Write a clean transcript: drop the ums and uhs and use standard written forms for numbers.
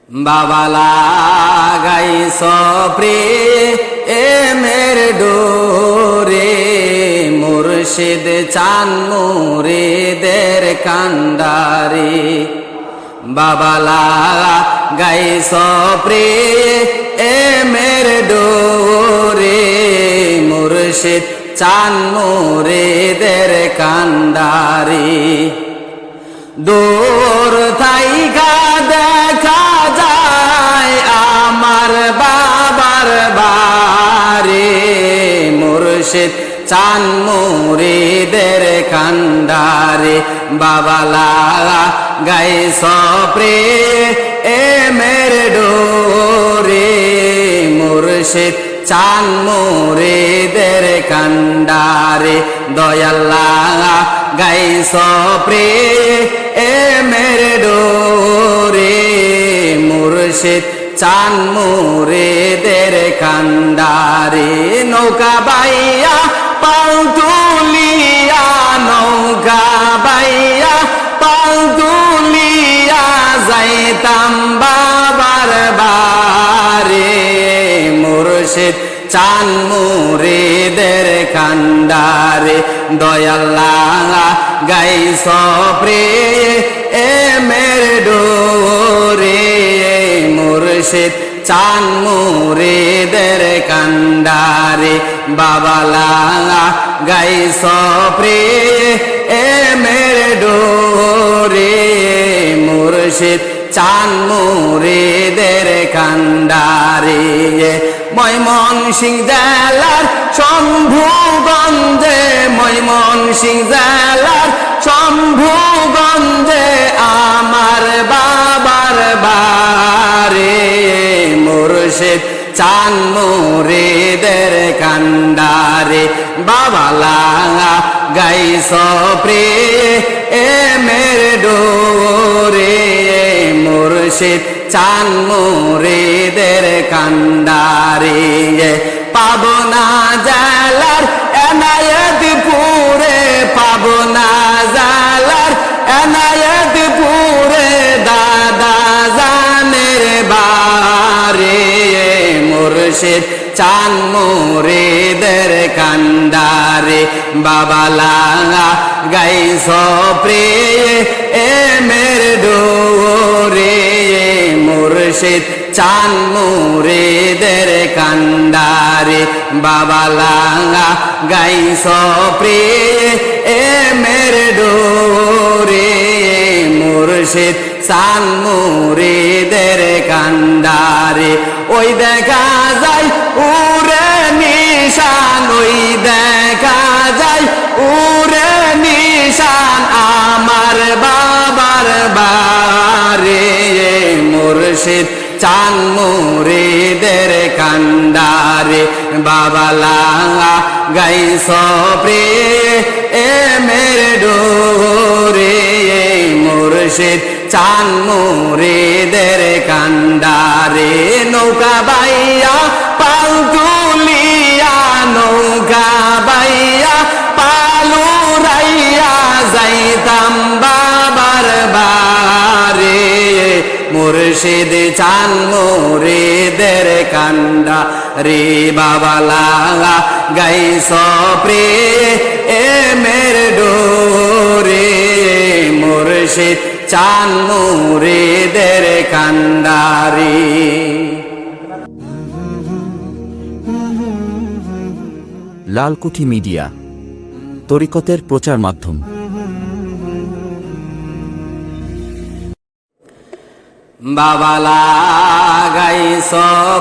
বাবা লাগাইছ প্রেমের ডোরে মুর্শিদ চান মুরিদের কান্ডারে। বাবা লাগাইছ প্রেমের ডোরে মুর্শিদ চান মুরিদের কান্ডারে। দূর থাইকা দেখা যায় আমার বাবার বাড়ি, মুর্শিদ চান মুরিদের কান্ডারে। বাবা লাগাইছ প্রেমের ডোরে মুর্শিদ চান মুরিদের কান্ডারে। দয়াল লাগাইছ প্রেমের ডোরে মুর্শিদ চান মুরিদের কান্ডারে। নৌকা বাইয়া পাও তুলিয়া, নৌকা বাইয়া পাও তুলিয়া যাইতাম বাবার বাড়ি, মুর্শিদ চান মুরিদের কান্ডারে। দয়াল লাগাইছ প্রেমের ডোরে মুর্শিদ চান মুরিদের কান্ডারে। বাবা লাগাইছ প্রেমের ডোরে মুর্শিদ চান মুরিদের কান্ডারে। ময়মনসিংহ জেলার শম্ভুগঞ্জে, ময়মনসিংহ জেলার শম্ভুগঞ্জে আমার বাবার বাড়ি, মুর্শিদ চান মুরিদের কান্ডারে। বাবা লাগাইছ প্রেমের ডোরে মুর্শিদ চান মুরিদের কান্ডারে। পাবনা জেলার এনায়েতপুরে, পাবনা জেলার এনায়েতপুরে দাদা জানের বাড়ি, মুর্শিদ চান মুরিদের কান্ডারে। বাবা লাগাইছ প্রেমের ডোরে মুর্শিদ চান মুরিদের কান্ডারে। বাবা লাগাইছ প্রেমের ডোরে মুর্শিদ চান মুরিদের কান্ডারে। ওই দেখা যায় উরে নিশান, ওই দেখা যায় উরে নিশান আমার বাবার বাড়ি, মুর্শিদ চান মুরিদের কান্ডারে। বাবা লাগাইছ প্রেমের ডোরে মুর্শিদ চান মুরিদের কান্ডারে। নৌকা বাইয়া পাল তুলিয়া, নৌকা বাইয়া পালু রাইয়া যাইতাম বাবার বাড়ি, মুর্শিদ চান মুরিদের কান্ডারে। বাবা লাগাইছ প্রেমের ডোরে মুর্শিদ চান মুরিদের কান্ডারে। লালকুঠি মিডিয়া, তরিকতের প্রচার মাধ্যম। বাবা লাগাইছ